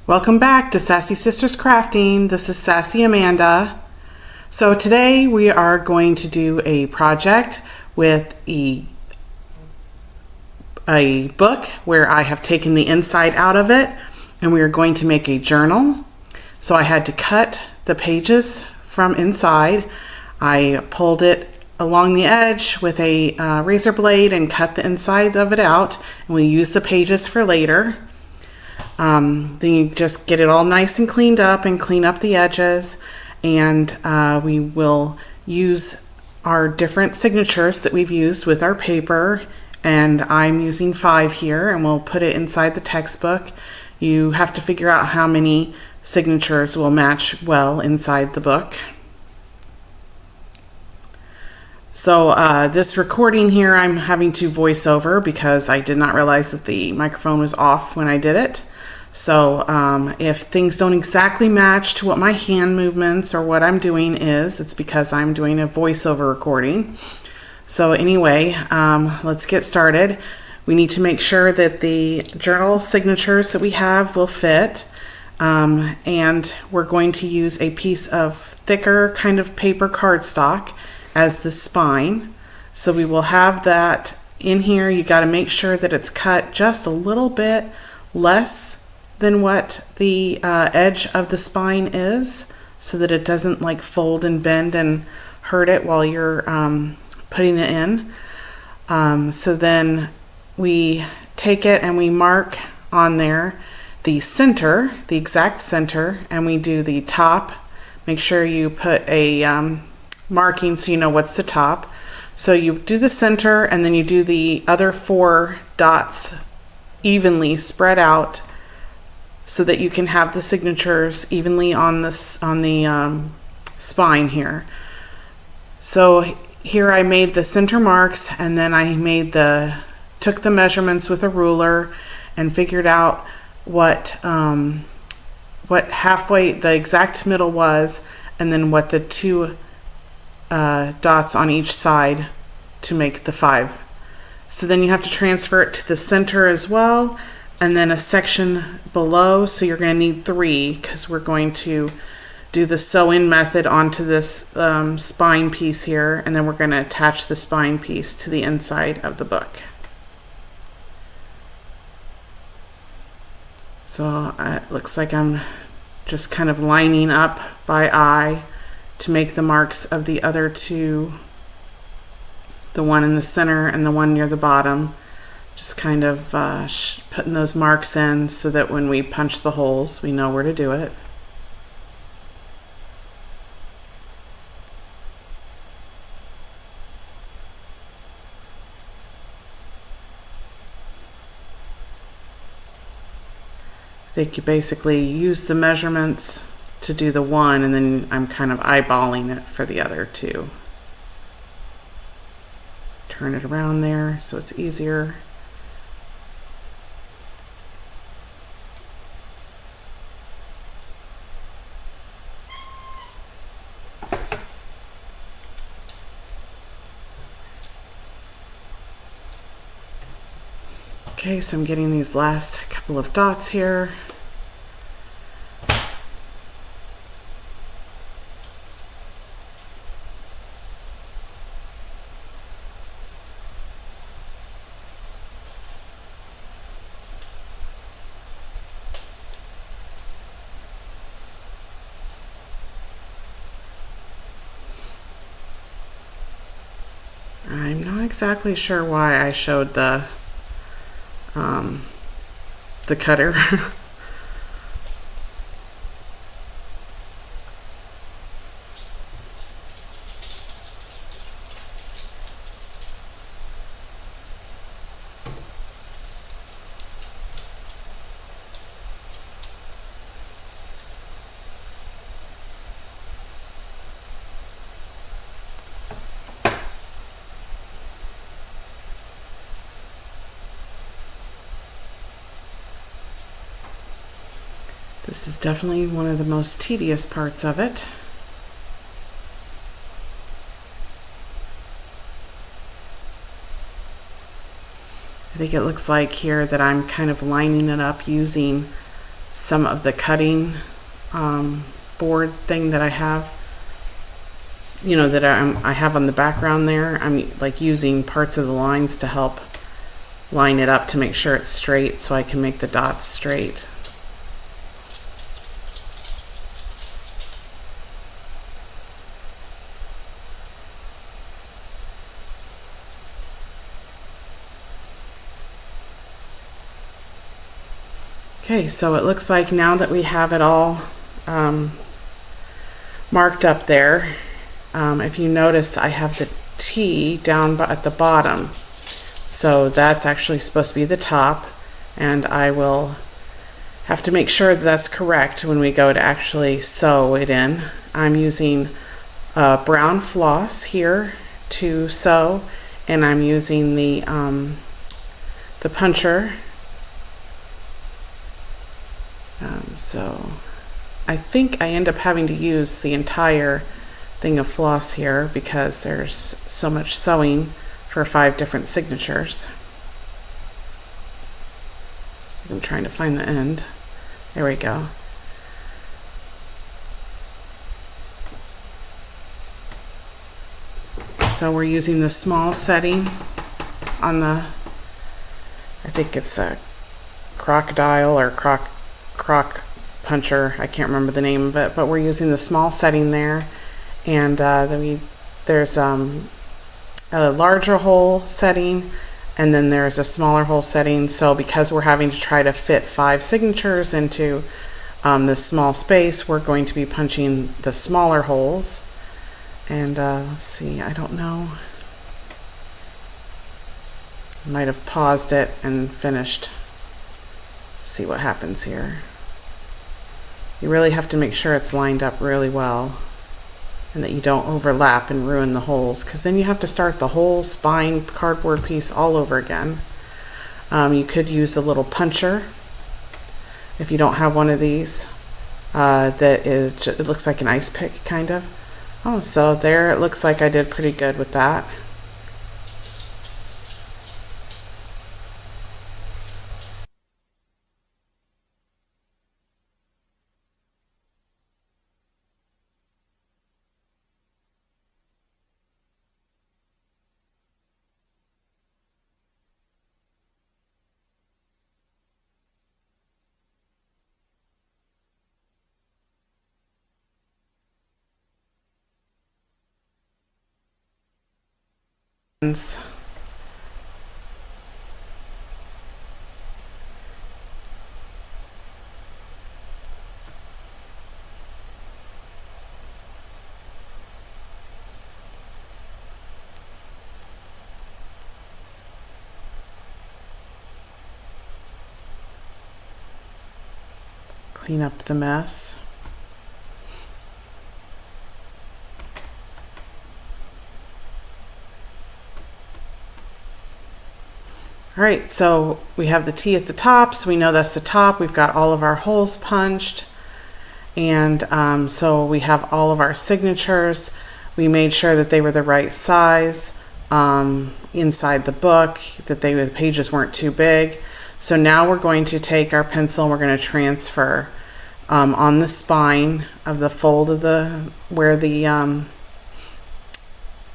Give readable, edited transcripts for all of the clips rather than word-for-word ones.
Welcome back to Sassy Sisters Crafting. This is Sassy Amanda. So today we are going to do a project with a book where I have taken the inside out of it, and we are going to make a journal. So I had to cut the pages from inside. I pulled it along the edge with a razor blade and cut the inside of it out, and we use the pages for later. Then you just get it all nice and cleaned up and clean up the edges, and we will use our different signatures that we've used with our paper, and I'm using 5 here, and we'll put it inside the textbook. You have to figure out how many signatures will match well inside the book. So this recording here I'm having to voice over because I did not realize that the microphone was off when I did it. So if things don't exactly match to what my hand movements or what I'm doing is, it's because I'm doing a voiceover recording. So anyway, let's get started. We need to make sure that the journal signatures that we have will fit. And we're going to use a piece of thicker kind of paper cardstock as the spine. So we will have that in here. You got to make sure that it's cut just a little bit less than what the edge of the spine is, so that it doesn't like fold and bend and hurt it while you're putting it in. So then we take it and we mark on there the center, the exact center, and we do the top. Make sure you put a marking so you know what's the top. So you do the center, and then you do the other 4 dots evenly spread out, so that you can have the signatures evenly on the spine here. So here I made the center marks, and then I took the measurements with a ruler and figured out what halfway the exact middle was, and then what the 2 dots on each side to make the 5. So then you have to transfer it to the center as well, and then a section below. So you're going to need 3, because we're going to do the sew-in method onto this spine piece here, and then we're going to attach the spine piece to the inside of the book. So it looks like I'm just kind of lining up by eye to make the marks of the other 2, the one in the center and the one near the bottom. Just kind of putting those marks in so that when we punch the holes, we know where to do it. I think you basically use the measurements to do the one, and then I'm kind of eyeballing it for the other 2. Turn it around there so it's easier. Okay, so I'm getting these last couple of dots here. I'm not exactly sure why I showed the cutter. This is definitely one of the most tedious parts of it. I think it looks like here that I'm kind of lining it up using some of the cutting board thing that I have, you know, that I have on the background there. I'm like using parts of the lines to help line it up to make sure it's straight so I can make the dots straight. Okay, so it looks like now that we have it all marked up there, if you notice, I have the T down at the bottom. So that's actually supposed to be the top, and I will have to make sure that that's correct when we go to actually sew it in. I'm using brown floss here to sew, and I'm using the puncher. So I think I end up having to use the entire thing of floss here because there's so much sewing for 5 different signatures. I'm trying to find the end. There we go. So we're using the small setting on the, I think it's a crocodile or croc puncher, I can't remember the name of it, but we're using the small setting there, and there's a larger hole setting, and then there's a smaller hole setting. So because we're having to try to fit 5 signatures into this small space, we're going to be punching the smaller holes. And let's see, I don't know, I might have paused it and finished. Let's see what happens here. You really have to make sure it's lined up really well and that you don't overlap and ruin the holes, because then you have to start the whole spine cardboard piece all over again. You could use a little puncher if you don't have one of these. It looks like an ice pick kind of. Oh, so there, it looks like I did pretty good with that. Clean up the mess. All right, so we have the T at the top, so we know that's the top. We've got all of our holes punched, and so we have all of our signatures. We made sure that they were the right size inside the book, that the pages weren't too big. So now we're going to take our pencil and we're going to transfer on the spine of the fold of where the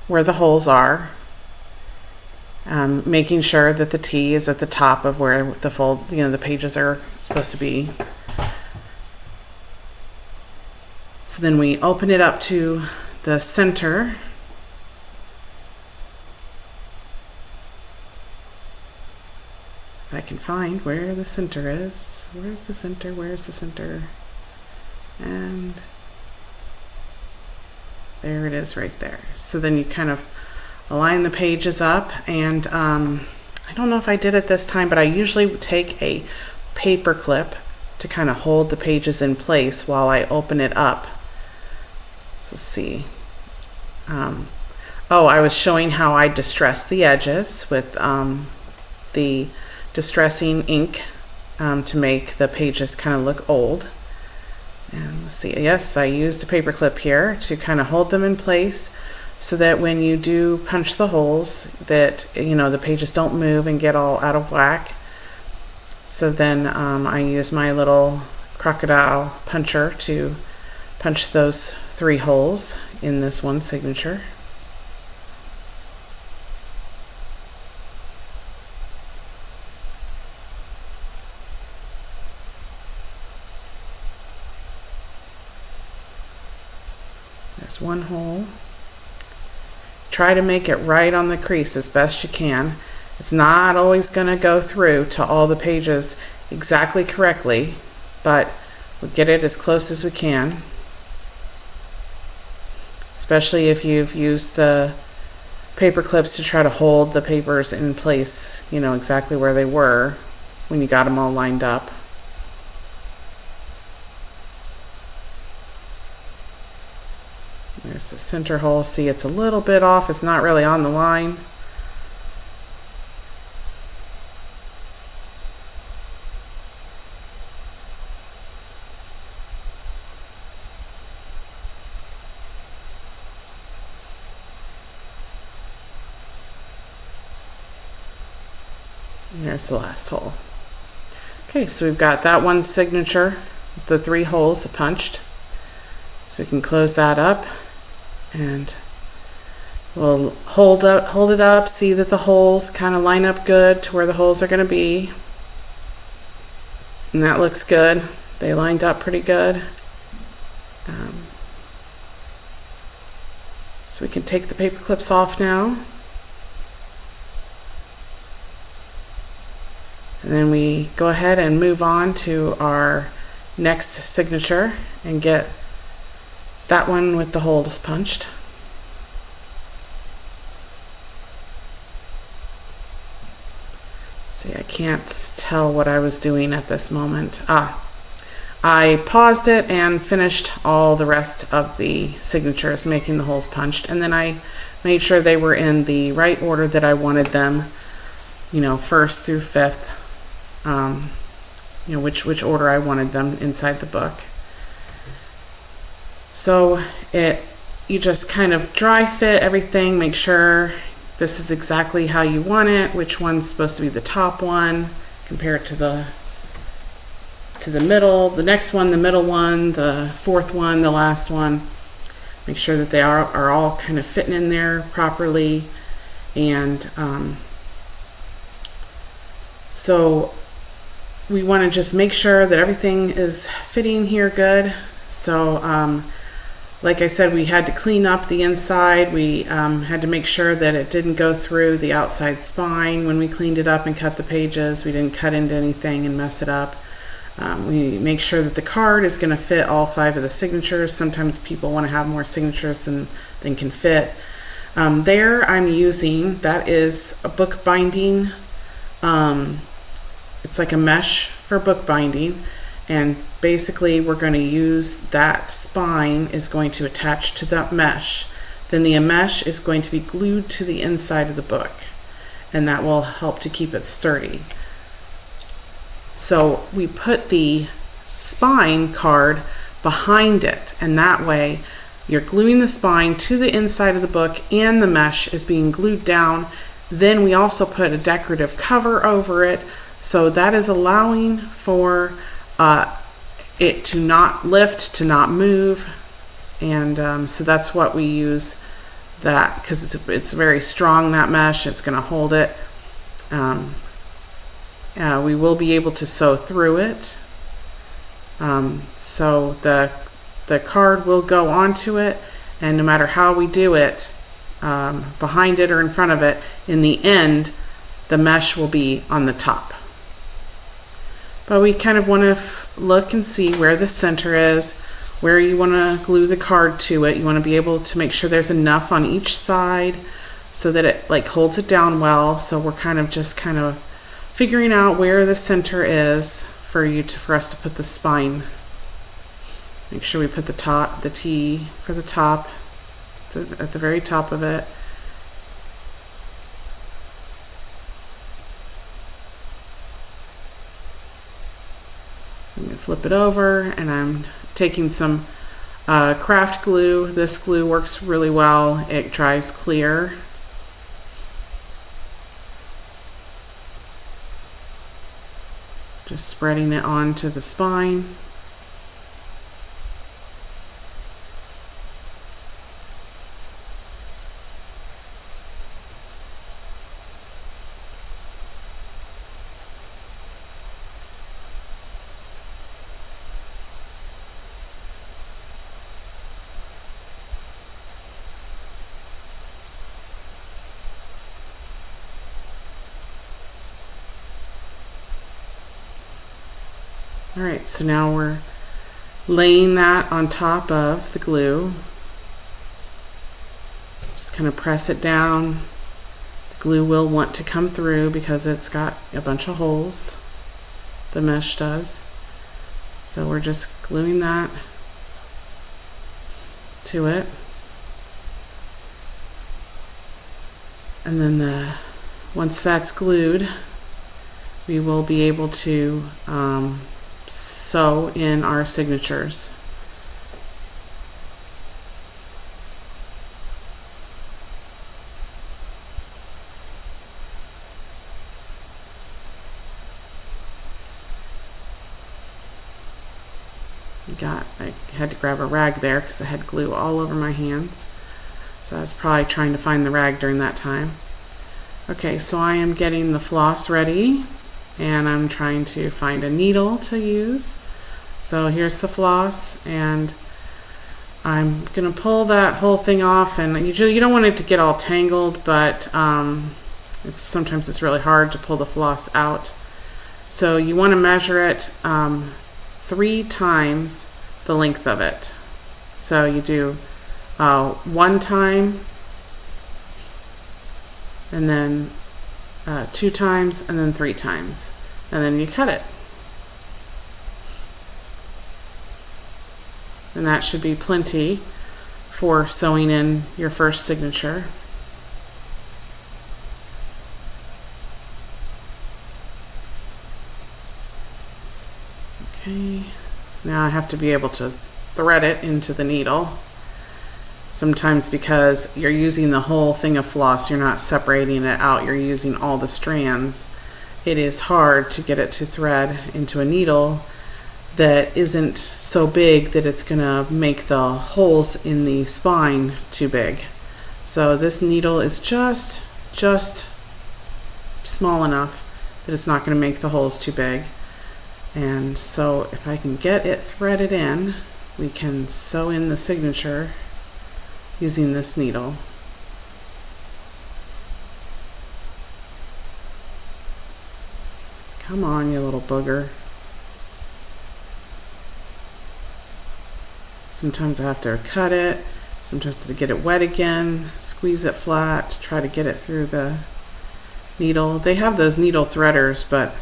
holes are. Making sure that the T is at the top of where the fold, the pages are supposed to be. So then we open it up to the center. If I can find where the center is. Where's the center? Where's the center? And there it is right there. So then you kind of align the pages up, and I don't know if I did it this time, but I usually take a paper clip to kind of hold the pages in place while I open it up. So let's see. Oh, I was showing how I distress the edges with the distressing ink to make the pages kind of look old. And let's see, yes, I used a paper clip here to kind of hold them in place, so that when you do punch the holes, that the pages don't move and get all out of whack. So then I use my little crocodile puncher to punch those 3 holes in this one signature. There's 1 hole. Try to make it right on the crease as best you can. It's not always going to go through to all the pages exactly correctly, but we'll get it as close as we can. Especially if you've used the paper clips to try to hold the papers in place, you know, exactly where they were when you got them all lined up. There's the center hole. See, it's a little bit off. It's not really on the line. And there's the last hole. Okay, so we've got that one signature, the 3 holes punched. So we can close that up. And we'll hold it up, see that the holes kind of line up good to where the holes are going to be. And that looks good. They lined up pretty good. So we can take the paper clips off now. And then we go ahead and move on to our next signature and get that one with the holes punched. See, I can't tell what I was doing at this moment. I paused it and finished all the rest of the signatures, making the holes punched, and then I made sure they were in the right order that I wanted them, you know, 1st through 5th, you know, which order I wanted them inside the book. So you just kind of dry fit everything, make sure this is exactly how you want it, which one's supposed to be the top one, compare it to the middle, the next one, the middle one, the 4th one, the last one. Make sure that they are all kind of fitting in there properly. And so we want to just make sure that everything is fitting here good. So like I said, we had to clean up the inside. We had to make sure that it didn't go through the outside spine when we cleaned it up and cut the pages. We didn't cut into anything and mess it up. We make sure that the card is going to fit all 5 of the signatures. Sometimes people want to have more signatures than can fit. There I'm using, that is a book binding. It's like a mesh for book binding. And basically we're going to use that spine is going to attach to that mesh. Then the mesh is going to be glued to the inside of the book, and that will help to keep it sturdy. So we put the spine card behind it, and that way you're gluing the spine to the inside of the book and the mesh is being glued down. Then we also put a decorative cover over it, so that is allowing for it to not lift, to not move. And so that's what we use, that because it's very strong, that mesh, it's going to hold it. We will be able to sew through it, so the card will go onto it, and no matter how we do it, behind it or in front of it, in the end the mesh will be on the top. But we kind of want to look and see where the center is, where you want to glue the card to it. You want to be able to make sure there's enough on each side so that it like holds it down well. So we're kind of figuring out where the center is for us to put the spine. Make sure we put the T for the top at the very top of it. So I'm going to flip it over, and I'm taking some craft glue. This glue works really well. It dries clear. Just spreading it onto the spine. All right, so now we're laying that on top of the glue. Just kind of press it down. The glue will want to come through because it's got a bunch of holes. The mesh does. So we're just gluing that to it. And then once that's glued, we will be able to sew in our signatures. I had to grab a rag there because I had glue all over my hands. So I was probably trying to find the rag during that time. Okay, so I am getting the floss ready and I'm trying to find a needle to use. So here's the floss and I'm gonna pull that whole thing off, and you don't want it to get all tangled, but sometimes it's really hard to pull the floss out. So you want to measure it 3 times the length of it. So you do 1 time, and then 2 times, and then 3 times, and then you cut it. And that should be plenty for sewing in your first signature. Okay, now I have to be able to thread it into the needle. Sometimes because you're using the whole thing of floss, you're not separating it out, you're using all the strands. It is hard to get it to thread into a needle that isn't so big that it's gonna make the holes in the spine too big. So this needle is just small enough that it's not gonna make the holes too big. And so if I can get it threaded in, we can sew in the signature using this needle. Come on, you little booger. Sometimes I have to cut it, sometimes to get it wet again, squeeze it flat to try to get it through the needle. They have those needle threaders, but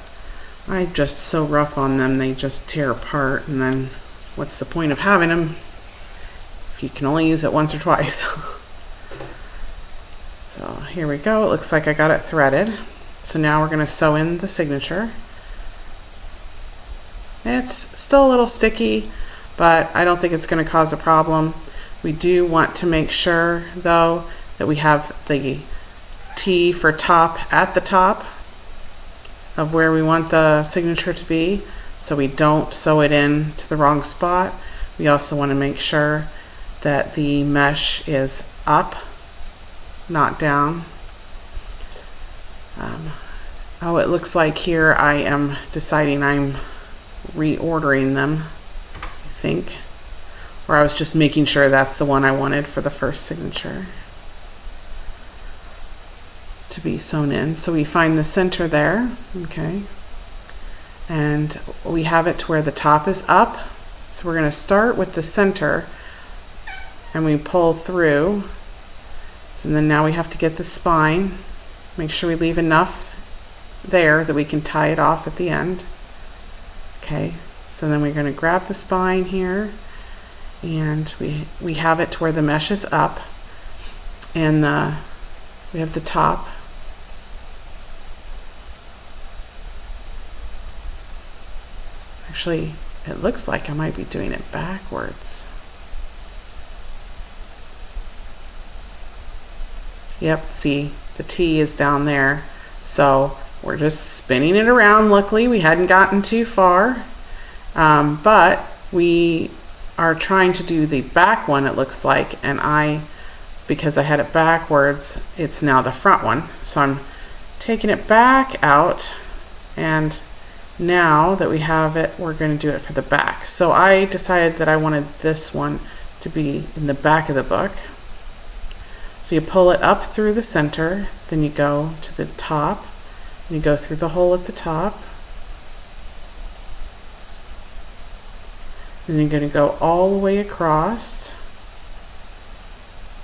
I'm just so rough on them, they just tear apart, and then what's the point of having them if you can only use it once or twice? So here we go, it looks like I got it threaded. So now we're going to sew in the signature. It's still a little sticky, but I don't think it's going to cause a problem. We do want to make sure though that we have the T for top at the top of where we want the signature to be, so we don't sew it in to the wrong spot. We also want to make sure that the mesh is up, not down. Oh, it looks like here I am deciding I'm reordering them, I think, or I was just making sure that's the one I wanted for the first signature to be sewn in. So we find the center there, okay, and we have it to where the top is up. So we're going to start with the center and we pull through. So then now we have to get the spine, make sure we leave enough there that we can tie it off at the end. Okay, so then we're going to grab the spine here, and we have it to where the mesh is up, and we have the top. Actually, it looks like I might be doing it backwards. Yep, see, the T is down there. So we're just spinning it around. Luckily, we hadn't gotten too far, but we are trying to do the back one, it looks like, and because I had it backwards, it's now the front one. So I'm taking it back out, and now that we have it, we're going to do it for the back. So I decided that I wanted this one to be in the back of the book. So you pull it up through the center, then you go to the top, and you go through the hole at the top. Then you're going to go all the way across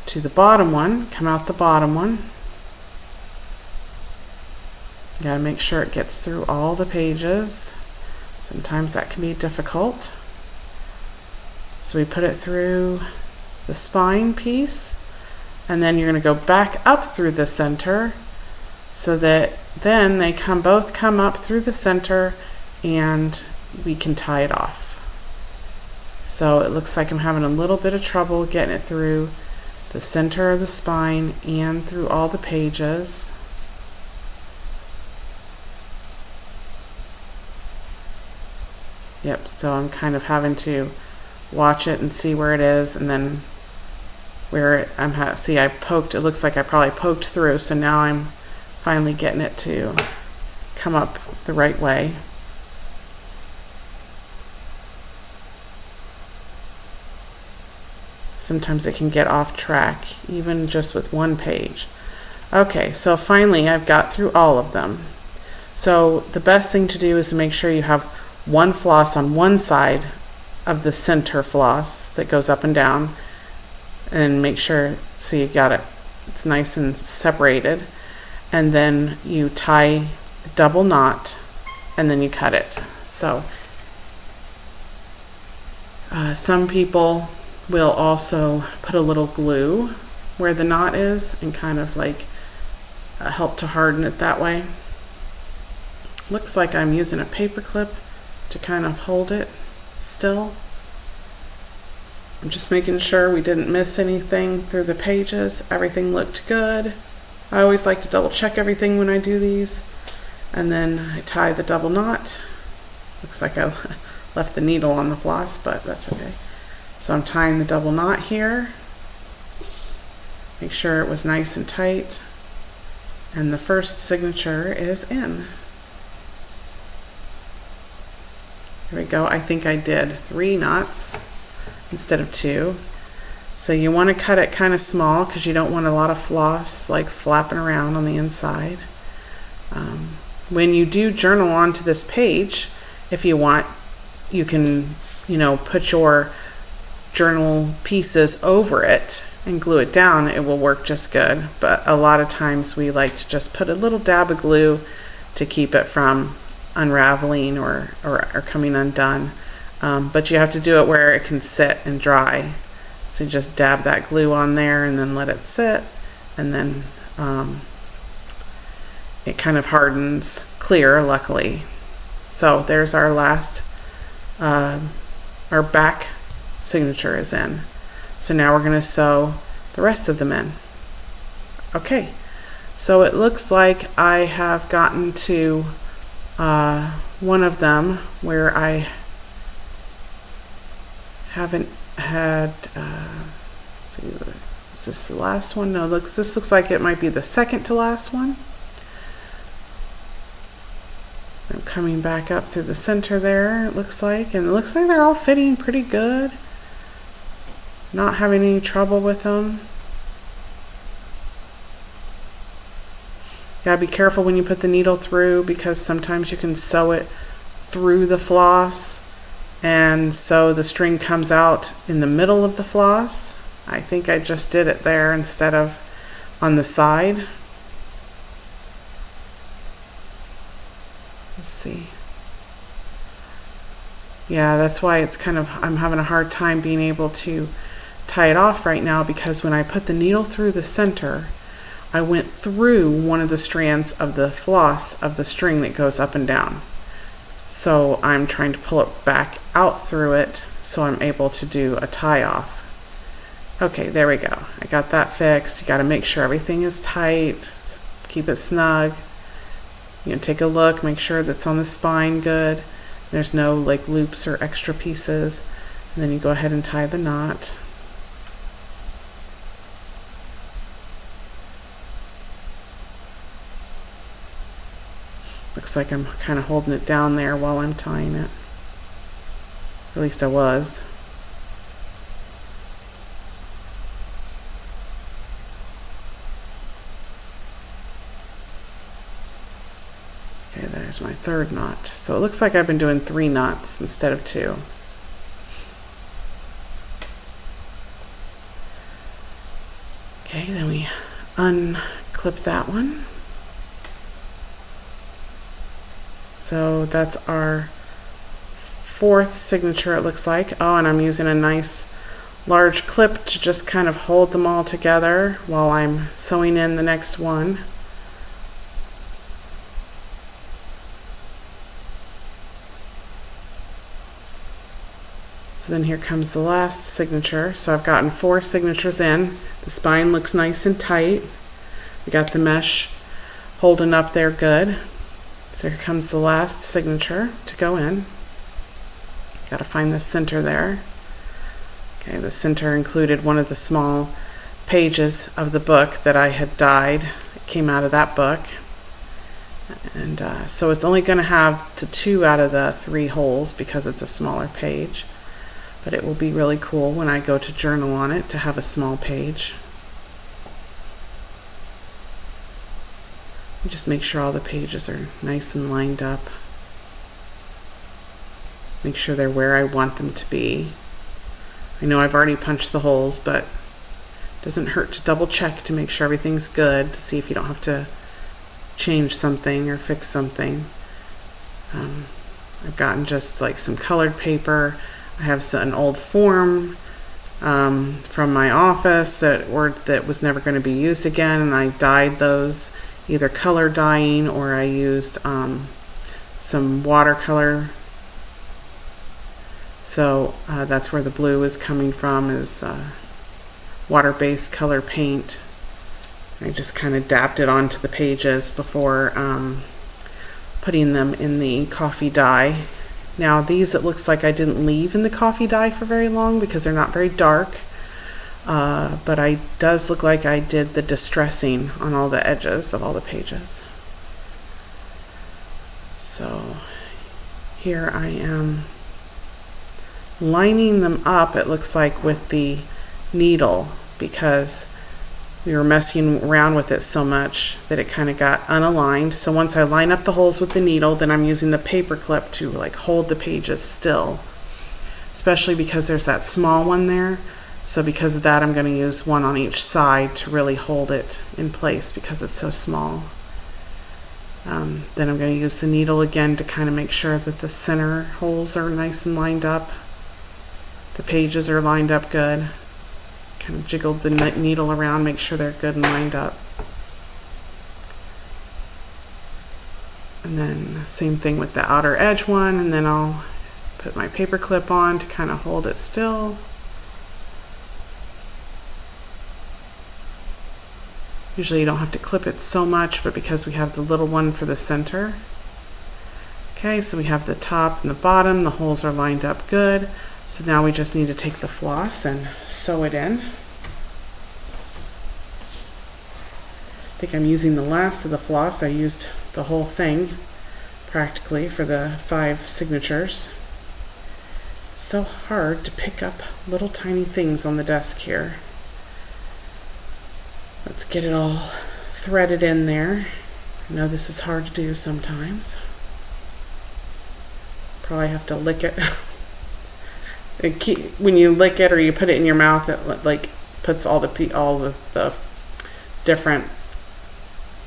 to the bottom one, come out the bottom one. You got to make sure it gets through all the pages. Sometimes that can be difficult. So we put it through the spine piece, and then you're going to go back up through the center so that then they both come up through the center and we can tie it off. So it looks like I'm having a little bit of trouble getting it through the center of the spine and through all the pages. Yep, so I'm kind of having to watch it and see where it is, and then where see, I poked, it looks like I probably poked through, so now I'm finally getting it to come up the right way. Sometimes it can get off track, even just with one page. Okay, so finally I've got through all of them. So the best thing to do is to make sure you have one floss on one side of the center floss that goes up and down, and make sure, so you got it, it's nice and separated, and then you tie a double knot and then you cut it. So some people will also put a little glue where the knot is and kind of like help to harden it that way. Looks like I'm using a paper clip to kind of hold it still. I'm just making sure we didn't miss anything through the pages. Everything looked good. I always like to double check everything when I do these. And then I tie the double knot. Looks like I left the needle on the floss, but that's okay. So I'm tying the double knot here. Make sure it was nice and tight. And the first signature is in. Here we go. I think I did 3 knots instead of 2. So you want to cut it kind of small because you don't want a lot of floss like flapping around on the inside. When you do journal onto this page, if you want, you can, put your journal pieces over it and glue it down. It will work just good. But a lot of times we like to just put a little dab of glue to keep it from unraveling or coming undone. But you have to do it where it can sit and dry. So you just dab that glue on there and then let it sit, and then it kind of hardens clear, luckily. So there's our last, our back signature is in. So now we're going to sew the rest of them in. Okay, so it looks like I have gotten to one of them where I haven't had, let's see, is this the last one? No, this looks like it might be the second to last one. I'm coming back up through the center there, it looks like, and it looks like they're all fitting pretty good. Not having any trouble with them. You gotta be careful when you put the needle through, because sometimes you can sew it through the floss, and so the string comes out in the middle of the floss. I think I just did it there instead of on the side. Let's see. Yeah, that's why it's kind of, I'm having a hard time being able to tie it off right now, because when I put the needle through the center, I went through one of the strands of the floss of the string that goes up and down. So I'm trying to pull it back out through it so I'm able to do a tie off. Okay, there we go. I got that fixed. You got to make sure everything is tight. Keep it snug. Take a look, make sure that's on the spine good. There's no like loops or extra pieces. And then you go ahead and tie the knot. Looks like I'm kind of holding it down there while I'm tying it. At least I was. Okay, there's my third knot. So it looks like I've been doing 3 knots instead of 2. Okay, then we unclip that one. So that's our fourth signature, it looks like. Oh, and I'm using a nice large clip to just kind of hold them all together while I'm sewing in the next one. So then here comes the last signature. So I've gotten 4 signatures in. The spine looks nice and tight. We got the mesh holding up there good. So here comes the last signature to go in. Got to find the center there. Okay, the center included one of the small pages of the book that I had dyed. It came out of that book. And so it's only going to have 2 out of the 3 holes because it's a smaller page. But it will be really cool when I go to journal on it to have a small page. Just make sure all the pages are nice and lined up. Make sure they're where I want them to be. I know I've already punched the holes, but it doesn't hurt to double check to make sure everything's good, to see if you don't have to change something or fix something. I've gotten just like some colored paper. I have an old form from my office that was never going to be used again, and I dyed those either color dyeing or I used some watercolor. So that's where the blue is coming from, is water-based color paint. I just kind of dabbed it onto the pages before putting them in the coffee dye. Now these, it looks like I didn't leave in the coffee dye for very long because they're not very dark, but it does look like I did the distressing on all the edges of all the pages. So here I am lining them up, it looks like, with the needle, because we were messing around with it so much that it kind of got unaligned. So once I line up the holes with the needle, then I'm using the paper clip to like hold the pages still, especially because there's that small one there. So because of that, I'm going to use one on each side to really hold it in place because it's so small. Then I'm going to use the needle again to kind of make sure that the center holes are nice and lined up. The pages are lined up good. Kind of jiggled the needle around, make sure they're good and lined up. And then same thing with the outer edge one, and then I'll put my paper clip on to kind of hold it still. Usually you don't have to clip it so much, but because we have the little one for the center. Okay, so we have the top and the bottom, the holes are lined up good. So now we just need to take the floss and sew it in. I think I'm using the last of the floss. I used the whole thing practically for the 5 signatures. It's so hard to pick up little tiny things on the desk here. Let's get it all threaded in there. I know this is hard to do sometimes. Probably have to lick it. When you lick it or you put it in your mouth, it like puts all the different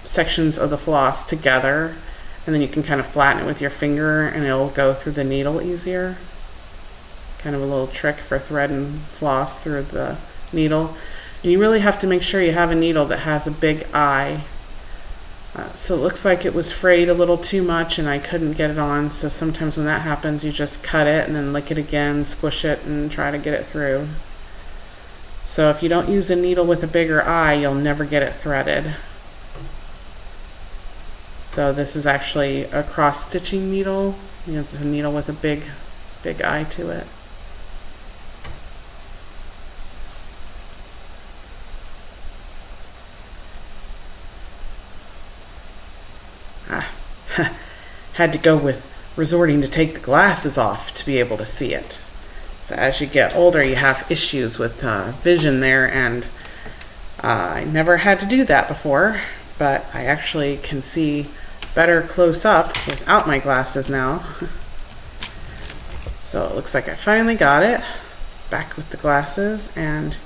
sections of the floss together, and then you can kind of flatten it with your finger and it'll go through the needle easier. Kind of a little trick for threading floss through the needle. And you really have to make sure you have a needle that has a big eye. So it looks like it was frayed a little too much and I couldn't get it on, so sometimes when that happens you just cut it and then lick it again, squish it, and try to get it through. So if you don't use a needle with a bigger eye, you'll never get it threaded. So this is actually a cross-stitching needle. It's a needle with a big eye to it. Had to go with resorting to take the glasses off to be able to see it. So as you get older, you have issues with vision there, and I never had to do that before, but I actually can see better close up without my glasses now. So it looks like I finally got it back with the glasses, and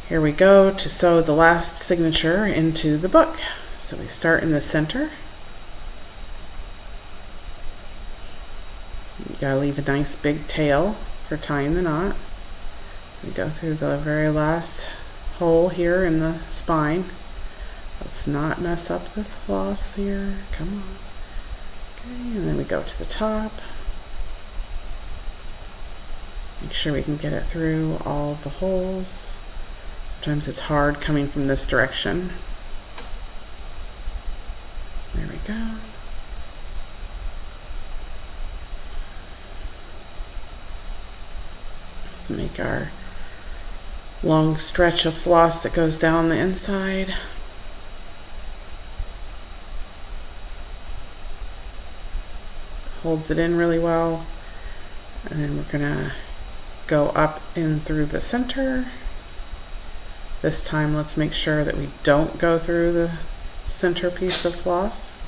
Here we go to sew the last signature into the book. So we start in the center. You gotta leave a nice big tail for tying the knot. We go through the very last hole here in the spine. Let's not mess up the floss here. Come on. Okay, and then we go to the top. Make sure we can get it through all the holes. Sometimes it's hard coming from this direction. There we go. Let's make our long stretch of floss that goes down the inside. Holds it in really well. And then we're gonna go up in through the center. This time let's make sure that we don't go through the center piece of floss.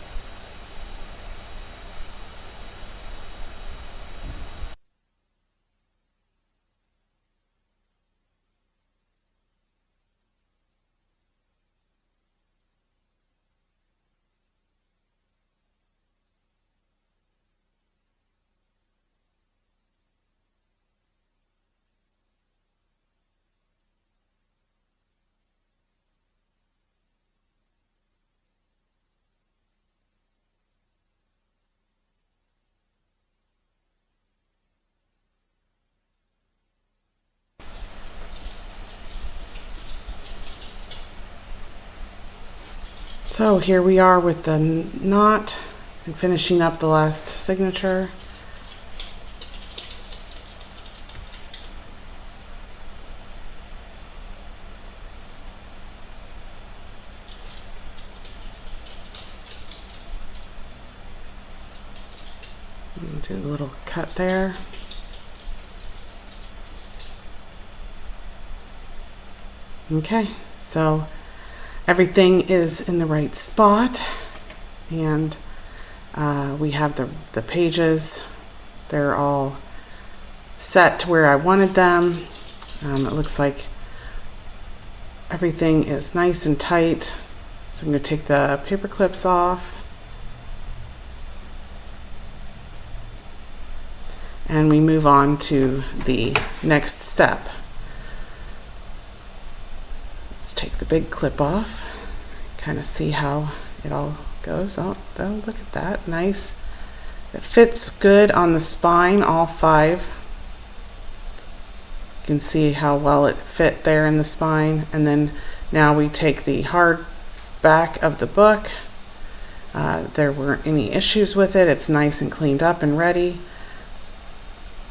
So here we are with the knot and finishing up the last signature. Do a little cut there. Okay, so everything is in the right spot, and we have the pages. They're all set to where I wanted them. It looks like everything is nice and tight. So I'm going to take the paper clips off. And we move on to the next step. Let's take the big clip off, kind of see how it all goes. Oh, look at that, nice. It fits good on the spine, all 5. You can see how well it fit there in the spine. And then now we take the hard back of the book. There weren't any issues with it. It's nice and cleaned up and ready.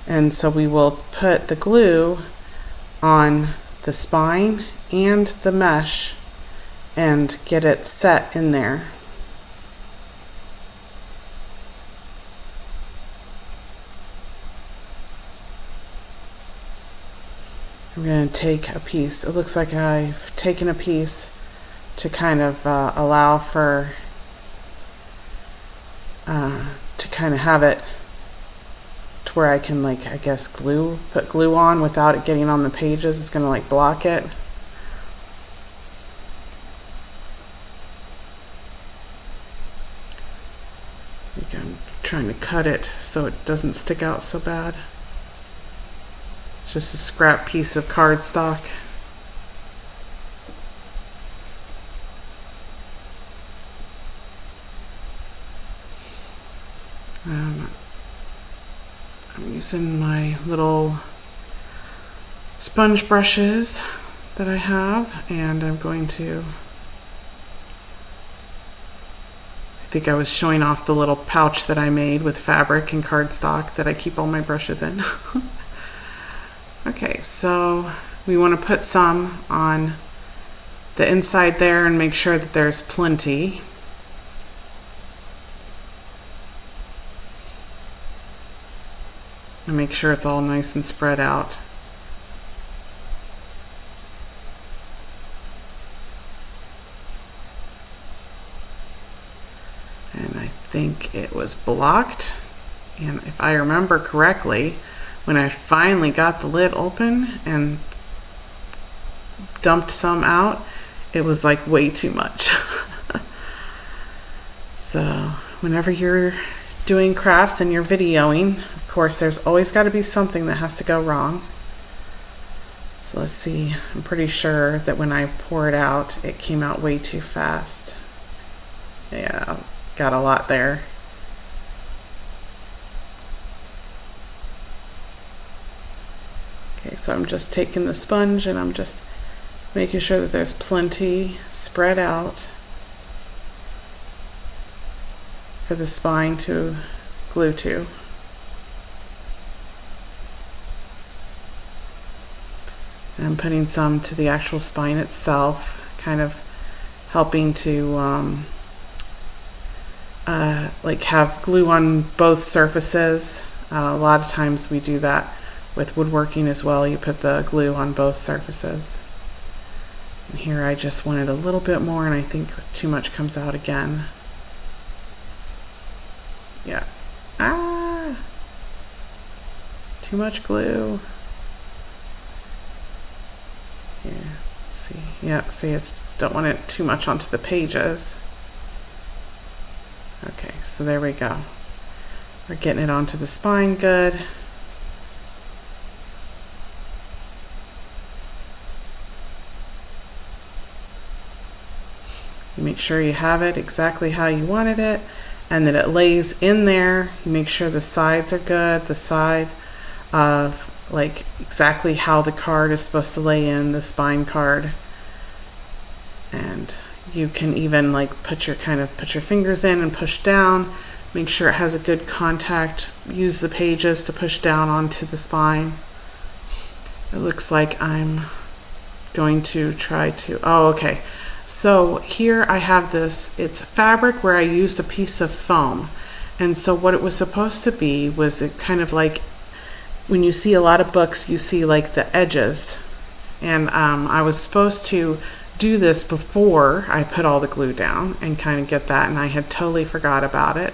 And so we will put the glue on the spine and the mesh and get it set in there. I'm going to take a piece. It looks like I've taken a piece to kind of allow for to kind of have it to where I can, like, I guess put glue on without it getting on the pages. It's going to like block it. I'm trying to cut it so it doesn't stick out so bad. It's just a scrap piece of cardstock. I'm using my little sponge brushes that I have, and I'm going to, I think I was showing off the little pouch that I made with fabric and cardstock that I keep all my brushes in. Okay, so we want to put some on the inside there and make sure that there's plenty. And make sure it's all nice and spread out. And I think it was blocked. And if I remember correctly, when I finally got the lid open and dumped some out, it was like way too much. So whenever you're doing crafts and you're videoing, of course there's always got to be something that has to go wrong. So let's see, I'm pretty sure that when I pour it out, it came out way too fast. Yeah, got a lot there. Okay, so I'm just taking the sponge and I'm just making sure that there's plenty spread out for the spine to glue to. And I'm putting some to the actual spine itself, kind of helping to like have glue on both surfaces. A lot of times we do that with woodworking as well. You put the glue on both surfaces. And here I just wanted a little bit more, and I think too much comes out again. Yeah. Too much glue. Yeah, let's see. Yeah, see, it's don't want it too much onto the pages. Okay, so there we go. We're getting it onto the spine good. You make sure you have it exactly how you wanted it and that it lays in there. You make sure the sides are good, the side of like exactly how the card is supposed to lay in, the spine card. And you can even like put your fingers in and push down. Make sure it has a good contact. Use the pages to push down onto the spine. It looks like I'm going to try to, oh, okay. So here I have this, it's fabric where I used a piece of foam. And so what it was supposed to be was it kind of like, when you see a lot of books, you see like the edges. And I was supposed to do this before I put all the glue down and kind of get that, and I had totally forgot about it.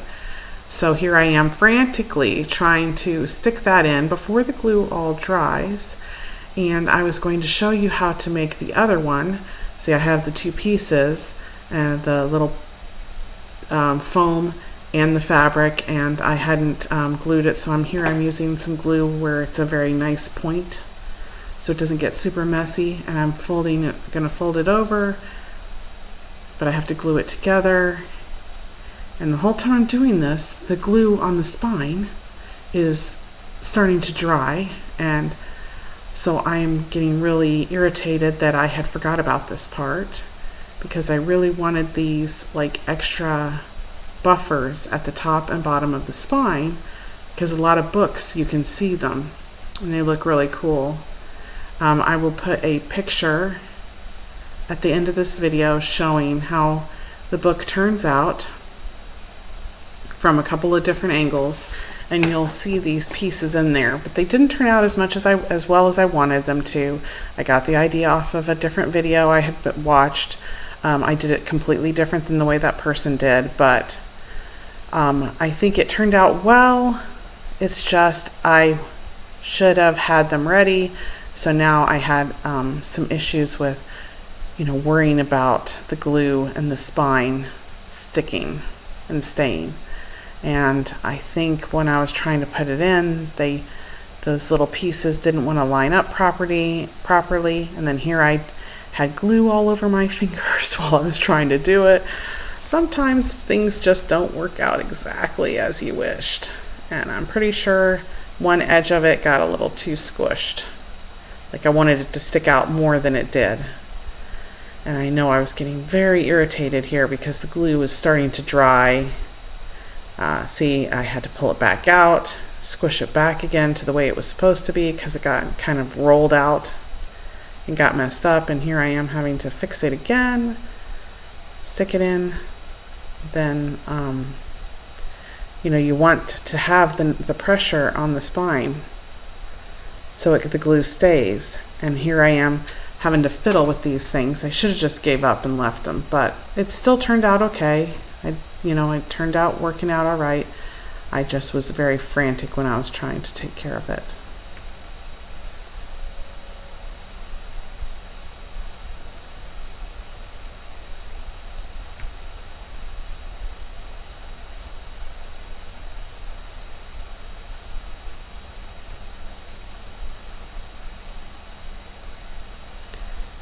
So here I am frantically trying to stick that in before the glue all dries. And I was going to show you how to make the other one. See, I have the two pieces, the little foam and the fabric, and I hadn't glued it, so I'm using some glue where it's a very nice point so it doesn't get super messy, and I'm gonna fold it over, but I have to glue it together. And the whole time I'm doing this, the glue on the spine is starting to dry, and so I'm getting really irritated that I had forgot about this part, because I really wanted these like extra buffers at the top and bottom of the spine, because a lot of books you can see them and they look really cool. I will put a picture at the end of this video showing how the book turns out from a couple of different angles, and you'll see these pieces in there, but they didn't turn out as well as I wanted them to. I got the idea off of a different video I had watched. I did it completely different than the way that person did, but I think it turned out well. It's just I should have had them ready. So now I had some issues with, worrying about the glue and the spine sticking and staying. And I think when I was trying to put it in, those little pieces didn't want to line up properly. And then here I had glue all over my fingers while I was trying to do it. Sometimes things just don't work out exactly as you wished. And I'm pretty sure one edge of it got a little too squished. Like I wanted it to stick out more than it did. And I know I was getting very irritated here because the glue was starting to dry. See, I had to pull it back out, squish it back again to the way it was supposed to be because it got kind of rolled out and got messed up. And here I am having to fix it again, stick it in. Then, you want to have the pressure on the spine so the glue stays. And here I am having to fiddle with these things. I should have just gave up and left them, but it still turned out okay. It turned out working out all right. I just was very frantic when I was trying to take care of it.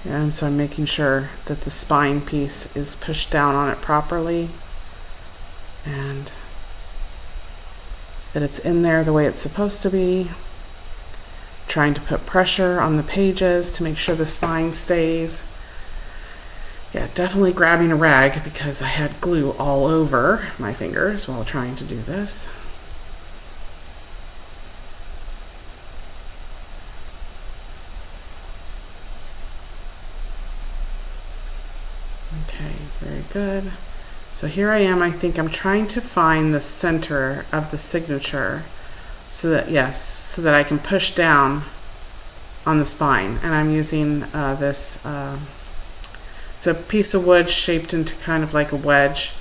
And so I'm making sure that the spine piece is pushed down on it properly and that it's in there the way it's supposed to be. Trying to put pressure on the pages to make sure the spine stays. Yeah, definitely grabbing a rag because I had glue all over my fingers while trying to do this. Okay, very good. So here I am. I think I'm trying to find the center of the signature so that, yes, so that I can push down on the spine. And I'm using this, it's a piece of wood shaped into kind of like a wedge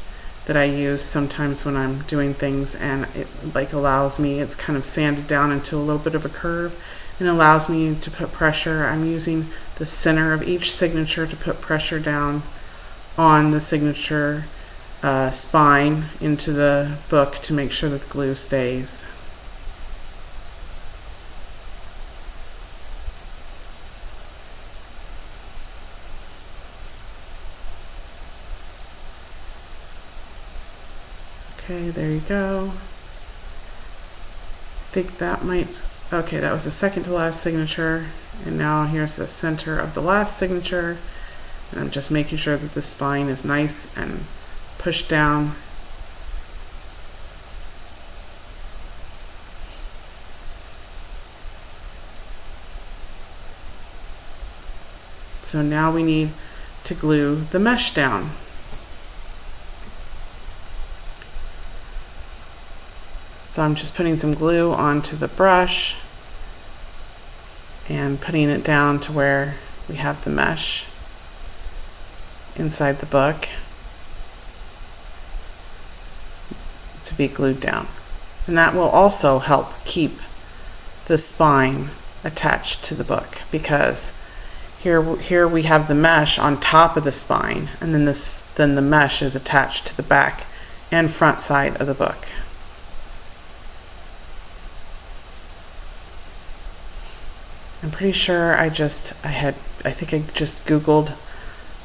that I use sometimes when I'm doing things, and it like allows me, it's kind of sanded down into a little bit of a curve and allows me to put pressure. I'm using the center of each signature to put pressure down on the signature spine into the book to make sure that the glue stays. Okay, there you go. I think that might, okay, that was the second to last signature, and now here's the center of the last signature, and I'm just making sure that the spine is nice and pushed down. So now we need to glue the mesh down. So I'm just putting some glue onto the brush and putting it down to where we have the mesh inside the book to be glued down. And that will also help keep the spine attached to the book, because here we have the mesh on top of the spine, and then the mesh is attached to the back and front side of the book. I'm pretty sure I think I just Googled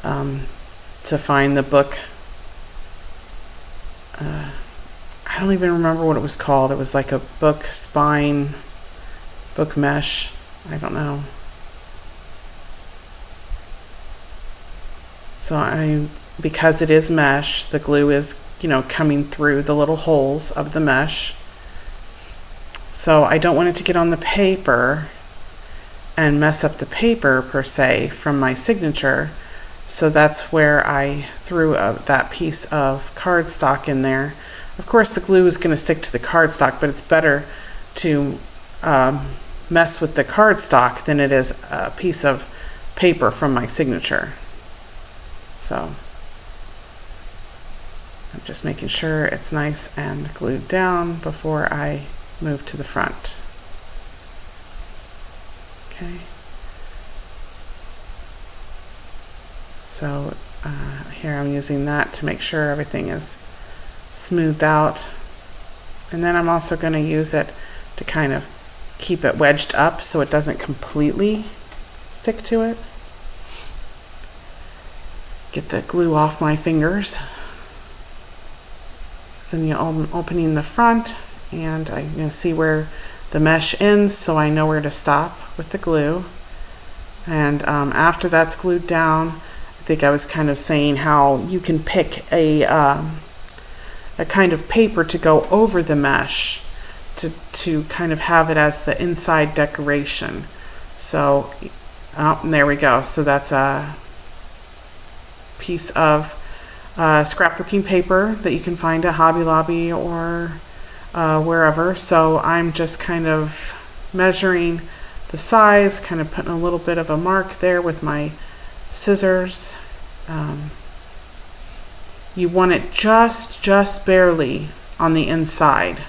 to find the book. I don't even remember what it was called. It was like a book spine, book mesh. I don't know. So because it is mesh, the glue is, coming through the little holes of the mesh. So I don't want it to get on the paper and mess up the paper per se from my signature. So that's where I threw that piece of cardstock in there. Of course, the glue is going to stick to the cardstock, but it's better to mess with the cardstock than it is a piece of paper from my signature. So I'm just making sure it's nice and glued down before I move to the front. Okay. So here I'm using that to make sure everything is smoothed out. And then I'm also going to use it to kind of keep it wedged up so it doesn't completely stick to it. Get the glue off my fingers. Then you're opening the front, and I'm going to see where the mesh ends so I know where to stop with the glue. And after that's glued down, I think I was kind of saying how you can pick a kind of paper to go over the mesh to kind of have it as the inside decoration. So and there we go. So that's a piece of scrapbooking paper that you can find at Hobby Lobby or wherever. So I'm just kind of measuring the size, kind of putting a little bit of a mark there with my scissors. You want it just barely on the inside.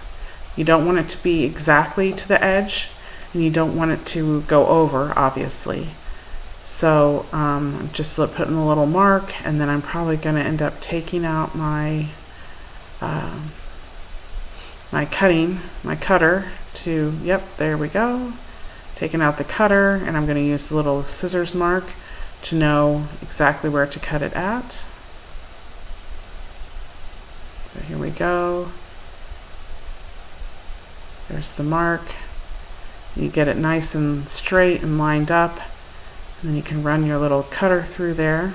You don't want it to be exactly to the edge, and you don't want it to go over, obviously. So I'm just putting a little mark, and then I'm probably going to end up taking out my my cutter to, yep, there we go. Taking out the cutter, and I'm going to use the little scissors mark to know exactly where to cut it at. So here we go. There's the mark. You get it nice and straight and lined up, and then you can run your little cutter through there.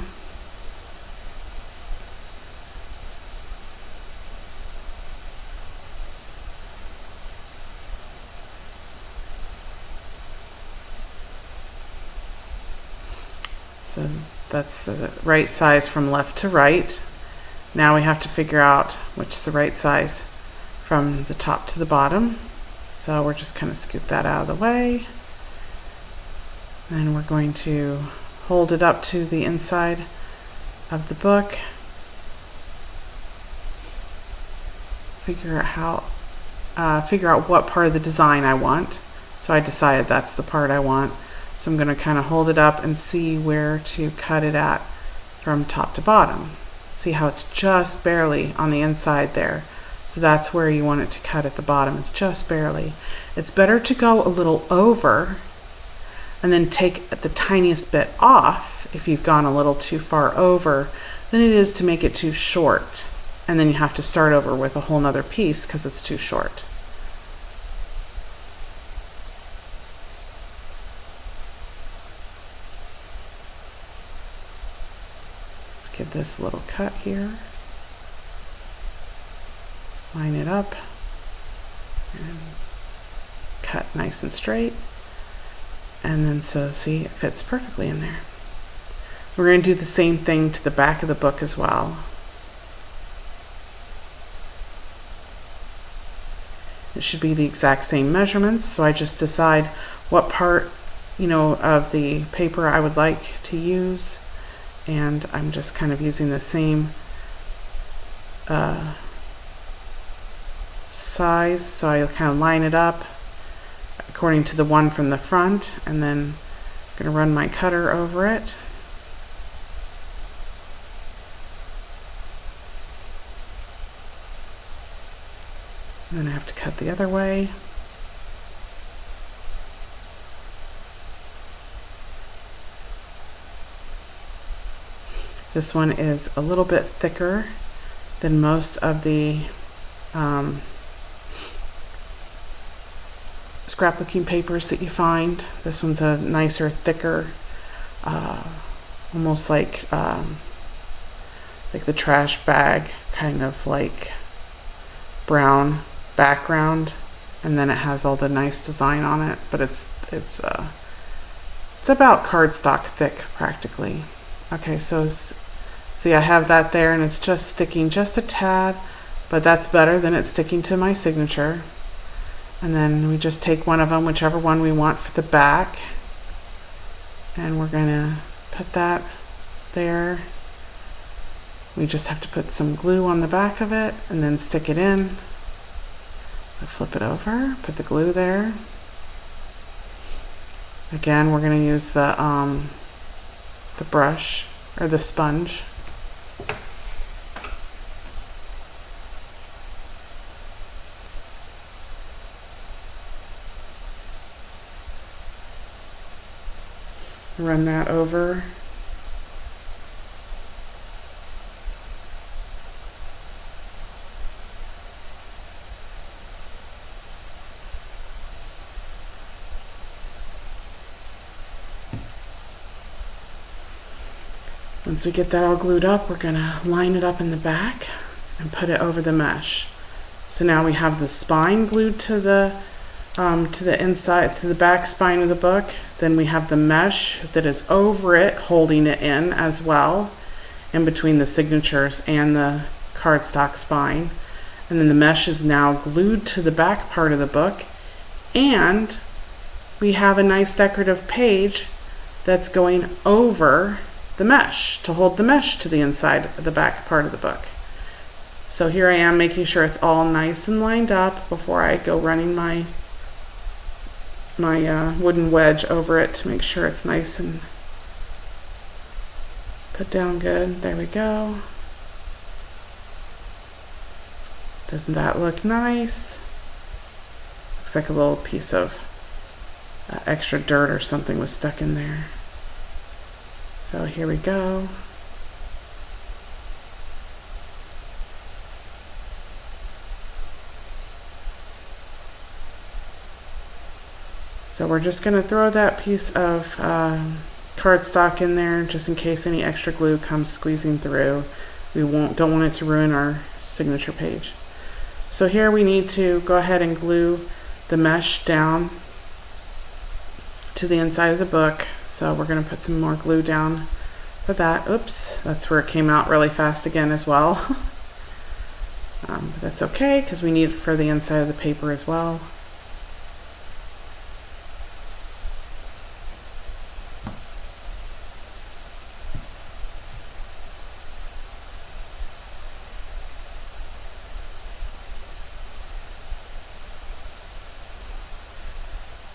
So that's the right size from left to right. Now we have to figure out which is the right size from the top to the bottom. So we're just kind of scoot that out of the way. Then we're going to hold it up to the inside of the book. Figure out what part of the design I want. So I decided that's the part I want. So I'm going to kind of hold it up and see where to cut it at from top to bottom. See how it's just barely on the inside there. So that's where you want it to cut at the bottom. It's just barely. It's better to go a little over and then take the tiniest bit off if you've gone a little too far over than it is to make it too short. And then you have to start over with a whole nother piece because it's too short. Give this a little cut here, line it up, and cut nice and straight, and then so see it fits perfectly in there. We're going to do the same thing to the back of the book as well. It should be the exact same measurements, so I just decide what part, of the paper I would like to use. And I'm just kind of using the same size, so I kind of line it up according to the one from the front, and then I'm going to run my cutter over it. And then I have to cut the other way. This one is a little bit thicker than most of the scrapbooking papers that you find. This one's a nicer, thicker, almost like the trash bag, kind of like brown background, and then it has all the nice design on it. But it's about cardstock thick, practically. Okay, so see, I have that there, and it's just sticking just a tad, but that's better than it sticking to my signature. And then we just take one of them, whichever one we want for the back, and we're going to put that there. We just have to put some glue on the back of it and then stick it in. So flip it over, put the glue there. Again, we're going to use the brush or the sponge. Run that over. Once we get that all glued up, we're going to line it up in the back and put it over the mesh. So now we have the spine glued to the inside, to the back spine of the book. Then we have the mesh that is over it, holding it in as well, in between the signatures and the cardstock spine. And then the mesh is now glued to the back part of the book. And we have a nice decorative page that's going over the mesh to hold the mesh to the inside of the back part of the book. So here I am making sure it's all nice and lined up before I go running my wooden wedge over it to make sure it's nice and put down good. There we go. Doesn't that look nice? Looks like a little piece of extra dirt or something was stuck in there. So here we go. So we're just going to throw that piece of cardstock in there just in case any extra glue comes squeezing through. We don't want it to ruin our signature page. So here we need to go ahead and glue the mesh down to the inside of the book. So we're going to put some more glue down for that. Oops, that's where it came out really fast again as well. But that's okay because we need it for the inside of the paper as well.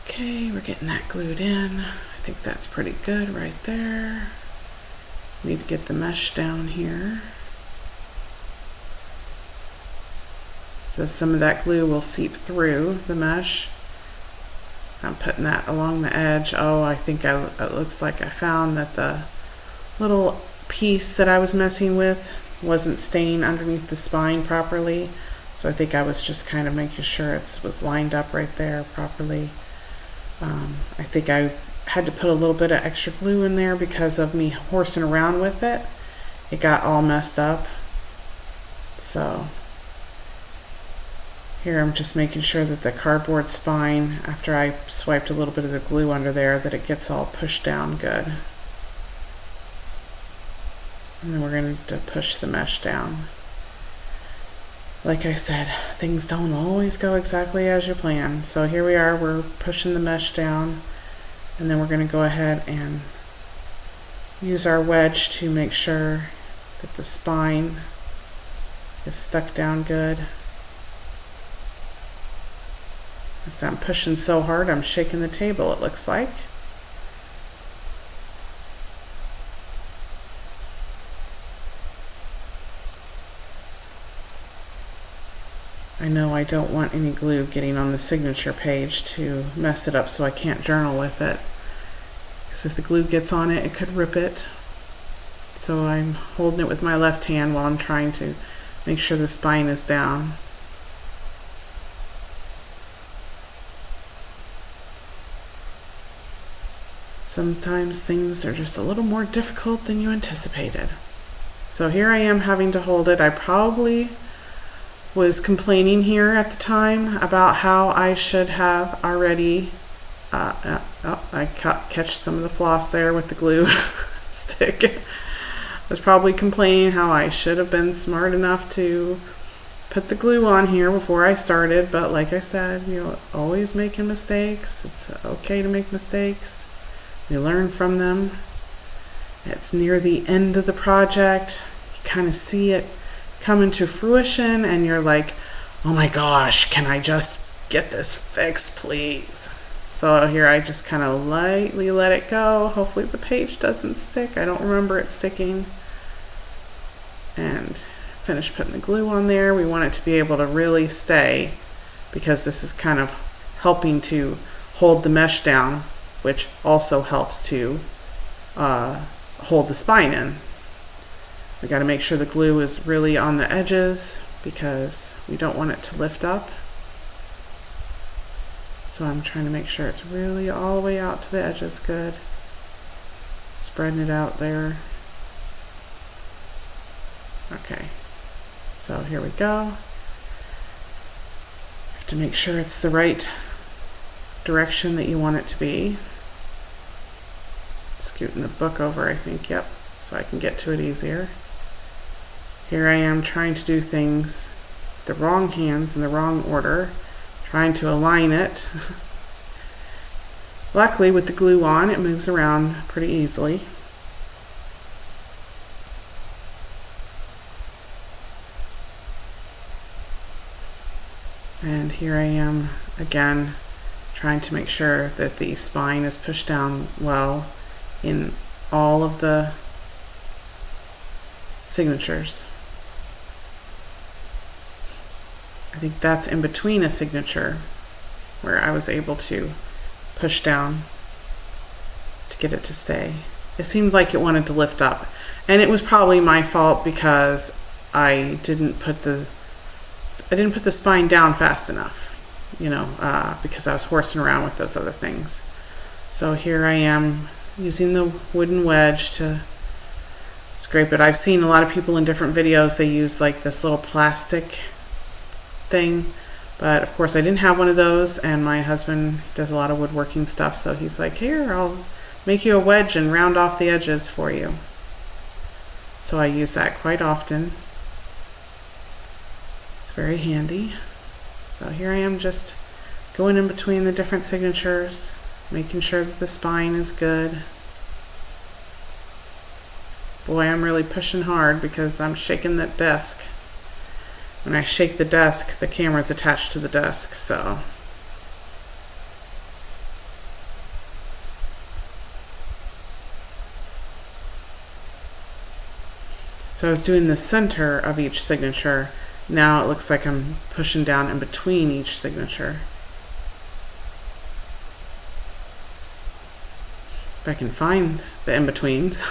Okay, we're getting that glued in. I think that's pretty good right there. Need to get the mesh down here. So some of that glue will seep through the mesh. So I'm putting that along the edge. Oh, I think it looks like I found that the little piece that I was messing with wasn't staying underneath the spine properly. So I think I was just kind of making sure it was lined up right there properly. I think I had to put a little bit of extra glue in there because of me horsing around with it. It got all messed up. So here I'm just making sure that the cardboard spine, after I swiped a little bit of the glue under there, that it gets all pushed down good. And then we're going to push the mesh down. Like I said, things don't always go exactly as you plan. So here we are, we're pushing the mesh down, and then we're going to go ahead and use our wedge to make sure that the spine is stuck down good. As I'm pushing so hard, I'm shaking the table, it looks like. I know I don't want any glue getting on the signature page to mess it up so I can't journal with it. Because if the glue gets on it, it could rip it. So I'm holding it with my left hand while I'm trying to make sure the spine is down. Sometimes things are just a little more difficult than you anticipated. So here I am having to hold it. I probably was complaining here at the time about how I should have already I catch some of the floss there with the glue stick. I was probably complaining how I should have been smart enough to put the glue on here before I started, but like I said, always making mistakes. It's okay to make mistakes. We learn from them. It's near the end of the project. You kind of see it come into fruition and you're like, oh my gosh, can I just get this fixed, please? So here I just kind of lightly let it go. Hopefully the page doesn't stick. I don't remember it sticking. And finish putting the glue on there. We want it to be able to really stay because this is kind of helping to hold the mesh down, which also helps to hold the spine in. We got to make sure the glue is really on the edges because we don't want it to lift up. So I'm trying to make sure it's really all the way out to the edges good. Spreading it out there. Okay, so here we go. Have to make sure it's the right direction that you want it to be. Scooting the book over, I think, yep, so I can get to it easier. Here I am trying to do things the wrong hands in the wrong order, trying to align it. Luckily, with the glue on, it moves around pretty easily. And here I am again trying to make sure that the spine is pushed down well in all of the signatures. I think that's in between a signature where I was able to push down to get it to stay. it seemed like it wanted to lift up. And it was probably my fault because I didn't put the spine down fast enough, you know, because I was horsing around with those other things. So here I am using the wooden wedge to scrape it. I've seen a lot of people in different videos, they use like this little plastic thing, but of course I didn't have one of those, and my husband does a lot of woodworking stuff, so he's like, here, I'll make you a wedge and round off the edges for you. So I use that quite often. It's very handy. So here I am just going in between the different signatures, making sure that the spine is good. Boy, I'm really pushing hard because I'm shaking that desk. When I shake the desk, the camera's attached to the desk, so. So I was doing the center of each signature. Now it looks like I'm pushing down in between each signature. If I can find the in-betweens.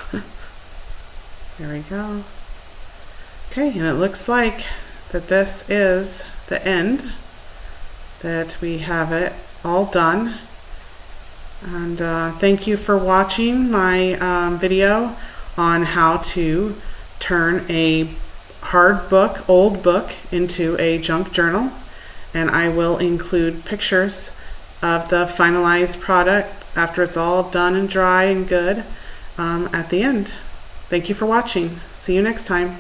There we go. Okay, and it looks like that this is the end, that we have it all done. And thank you for watching my video on how to turn a old book into a junk journal. And I will include pictures of the finalized product after it's all done and dry and good at the end. Thank you for watching. See you next time.